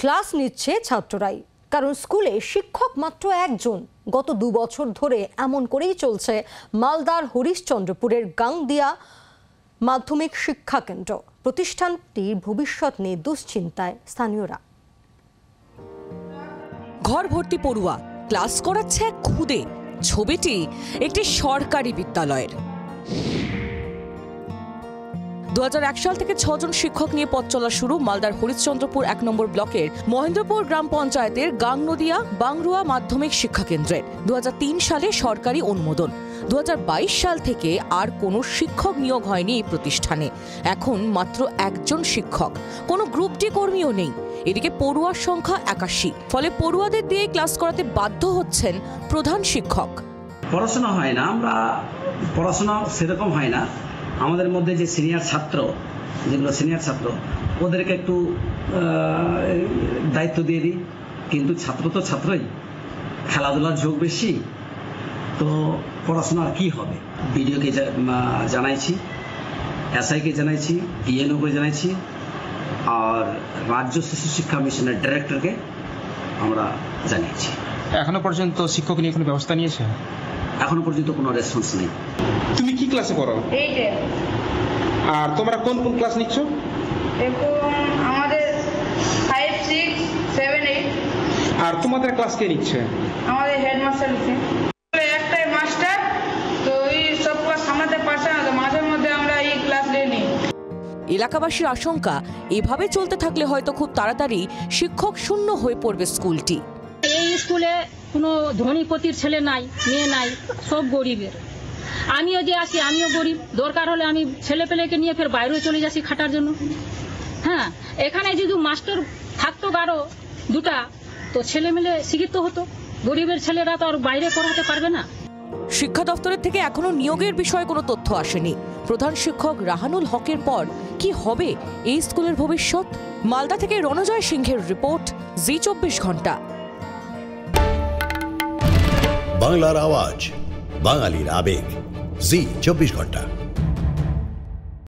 Class নিচ্ছে ছাত্ররাই, কারণ স্কুলে শিক্ষক মাত্র একজন। গত 2 বছর ধরে এমন করেই চলছে মালদার হরিশ্চন্দ্রপুরের গাংদিয়া মাধ্যমিক শিক্ষা কেন্দ্র। প্রতিষ্ঠানটির ভবিষ্যৎ নিয়ে দুশ্চিন্তায় স্থানীয়রা। ঘর ভর্তি পড়ুয়া, ক্লাস করাচ্ছে এক খুদে। ছবিটি একটি সরকারি বিদ্যালয়ের। 2001 সাল থেকে 6 জন শিক্ষক নিয়ে পথ চলা শুরু মালদার হরিশ্চন্দ্রপুর 1 নম্বর ব্লকের মহেন্দ্রপুর গ্রাম পঞ্চায়েতের গাংনদিয়া বাংরুয়া মাধ্যমিক শিক্ষা কেন্দ্রের 2003 সালে সরকারি অনুমোদন। 2022 সাল থেকে আর কোনো শিক্ষক নিয়োগ হয়নি এই প্রতিষ্ঠানে। এখন মাত্র একজন শিক্ষক, কোনো গ্রুপ ডি কর্মীও নেই। এদিকে পড়ুয়ার সংখ্যা 81, ফলে পড়ুয়াদের দিয়ে ক্লাস করাতে বাধ্য হচ্ছেন প্রধান শিক্ষক। পড়াশোনা হয় না, আমরা পড়াশোনা সেরকম হয় না। আমাদের মধ্যে যে সিনিয়র ছাত্র, যেগুলো সিনিয়র ছাত্র, ওদেরকে একটু দায়িত্ব দিয়ে দিই, কিন্তু ছাত্র তো ছাত্রই, খেলাধুলার ঝোঁক বেশি, তো পড়াশোনা আর কি হবে। বিডিওকে জানাইছি, এসআইকে জানাইছি, ইএনওকে জানাইছি, আর রাজ্য শিশু শিক্ষা মিশনের ডাইরেক্টরকে আমরা জানিয়েছি। এখনো পর্যন্ত শিক্ষক নিয়ে কোনো ব্যবস্থা নিয়েছে? এখনো পর্যন্ত কোনো রেসপন্স নেই। তুমি কি ক্লাসে পড়ো? 8 এ। আর তোমরা কোন কোন ক্লাস নিচ্ছ? এখন আমাদের 5, 6, 7, 8। আর তোমাদের ক্লাস কে নিচ্ছে? আমাদের হেডমাস্টার নিচ্ছে। একটাই মাস্টার, তো এই সব ক্লাস সামলাতে পারছে না, তো মাঝে মধ্যে আমরা এই ক্লাস নিই। এলাকাবাসীর আশঙ্কা, এভাবে চলতে থাকলে হয়তো খুব তাড়াতাড়ি শিক্ষক শূন্য হয়ে পড়বে স্কুলটি। এই স্কুলে কোনো ধনীপতির ছেলে নাই, মেয়ে নাই, সব গরিবের। আমিও যে আসি, আমিও গরিব। দরকার হলে আমি ছেলে পেলেকে নিয়ে ফের বাইরে চলে যাচ্ছি খাটার জন্য। হ্যাঁ, এখানে যদি মাস্টার থাকতো গারো দুটা, তো ছেলে মেলে শিক্ষিত হতো। গরিবের ছেলেরা তো আর বাইরে পড়াতে পারবে না। শিক্ষা দপ্তরের থেকে এখনো নিয়োগের বিষয়ে কোনো তথ্য আসেনি। প্রধান শিক্ষক রাহানুল হকের পর কি হবে এই স্কুলের ভবিষ্যৎ? মালদা থেকে রণজয় সিংহের রিপোর্ট, জি 24 ঘন্টা। বাংলার আওয়াজ, বাঙালির আবেগ, জি 24 ঘন্টা।